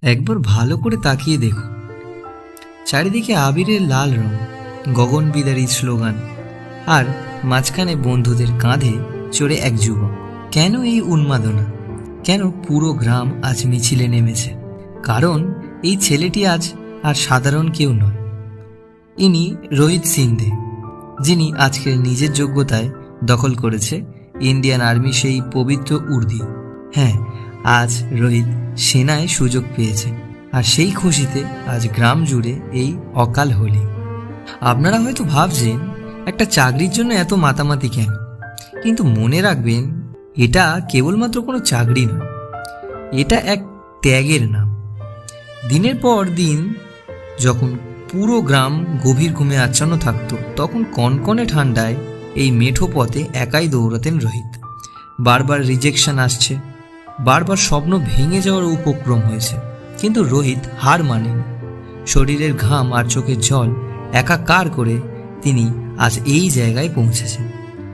একবার ভালো করে তাকিয়ে দেখুন, চারিদিকে আবিরের লাল রং, গগন বিদারী স্লোগান, আর মাঝখানে বন্ধুদের কাঁধে চড়ে এক যুবক। কেন এই উন্মাদনা? কেন পুরো গ্রাম আজ মিছিলে নেমেছে? কারণ এই ছেলেটি আজ আর সাধারণ কেউ নয়। ইনি রোহিত সিন্ধে, যিনি আজকের নিজের যোগ্যতায় দখল করেছে ইন্ডিয়ান আর্মি সেই পবিত্র উর্দি। হ্যাঁ, আজ রোহিত সেনায় সুযোগ পেয়েছে, আর সেই খুশিতে আজ গ্রাম জুড়ে এই অকাল হোলি। আপনারা হয়তো ভাবছেন একটা চাকরির জন্য এত মাতামাতি কেন, কিন্তু মনে রাখবেন এটা কেবলমাত্র কোনো চাকরি নয়, এটা এক ত্যাগের নাম। দিনের পর দিন যখন পুরো গ্রাম গভীর ঘুমে আচ্ছন্ন থাকত, তখন কনকনে ঠান্ডায় এই মেঠো পথে একাই দৌড়াতেন রোহিত। বারবার রিজেকশন আসছে, বারবার স্বপ্ন ভেঙে যাওয়ার উপক্রম হয়েছে, কিন্তু রোহিত হার মানেনি। শরীরের ঘাম আর চোখের জল একাকার করে তিনি আজ এই জায়গায় পৌঁছেছেন।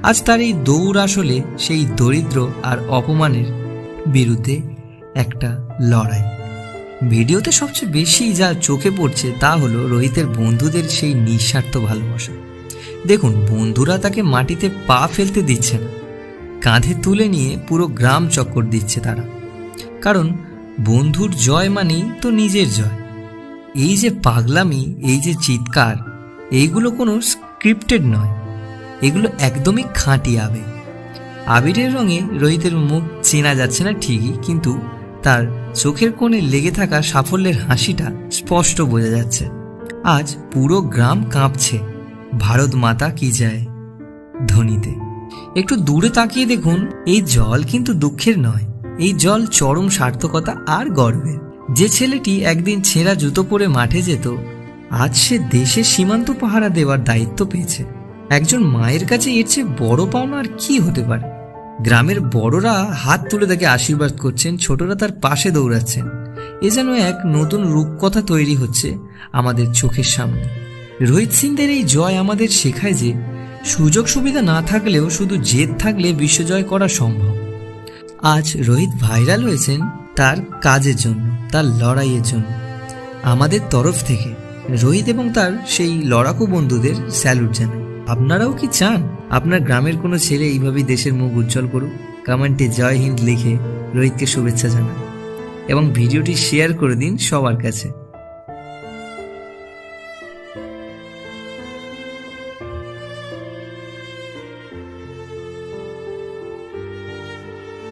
আজ তার এই দৌড় আসলে সেই দরিদ্র আর অপমানের বিরুদ্ধে একটা লড়াই। ভিডিওতে সবচেয়ে বেশি যা চোখে পড়ছে তা হলো রোহিতের বন্ধুদের সেই নিঃস্বার্থ ভালোবাসা। দেখুন, বন্ধুরা তাকে মাটিতে পা ফেলতে দিচ্ছে না, কাঁধে তুলে নিয়ে পুরো গ্রাম চক্কর দিচ্ছে তারা। কারণ বন্ধুর জয় মানেই তো নিজের জয়। এই যে পাগলামি, এই যে চিৎকার, এইগুলো কোনো স্ক্রিপ্টেড নয়, এগুলো একদমই খাঁটি আবেগ। আবিরের রঙে রোহিতের মুখ চেনা যাচ্ছে না ঠিকই, কিন্তু তার চোখের কোণে লেগে থাকা সাফল্যের হাসিটা স্পষ্ট বোঝা যাচ্ছে। আজ পুরো গ্রাম কাঁপছে ভারত মাতা কি যায় ধ্বনিতে। একটু দূরে তাকিয়ে দেখুন, এই জল কিন্তু দুঃখের নয়, এই জল চরম সার্থকতা আর গর্বের। যে ছেলেটি একদিন ছেঁড়া জুতো পরে মাঠে যেত, আজ সে দেশের সীমান্ত পাহারা দেওয়ার দায়িত্ব পেয়েছে। একজন মায়ের কাছে এর চেয়ে বড় পাওনা আর কি হতে পারে? গ্রামের বড়রা হাত তুলে তাকে আশীর্বাদ করছেন, ছোটরা তার পাশে দৌড়াচ্ছেন। এ যেন এক নতুন রূপকথা তৈরি হচ্ছে আমাদের চোখের সামনে। রোহিত সিংদের এই জয় আমাদের শেখায় যে সুযোগ সুবিধা না থাকলেও শুধু জেদ থাকলে বিশ্বজয় করা সম্ভব। আজ রোহিত ভাইরাল হয়েছেন তার কাজের জন্য, তার লড়াইয়ের জন্য। আমাদের তরফ থেকে রোহিত এবং তার সেই লড়াকু বন্ধুদের স্যালুট জানাই। আপনারাও কি চান আপনার গ্রামের কোনো ছেলে এইভাবেই দেশের মুখ উজ্জ্বল করুক? কমেন্টে জয় হিন্দ লিখে রোহিতকে শুভেচ্ছা জানান এবং ভিডিওটি শেয়ার করে দিন সবার কাছে।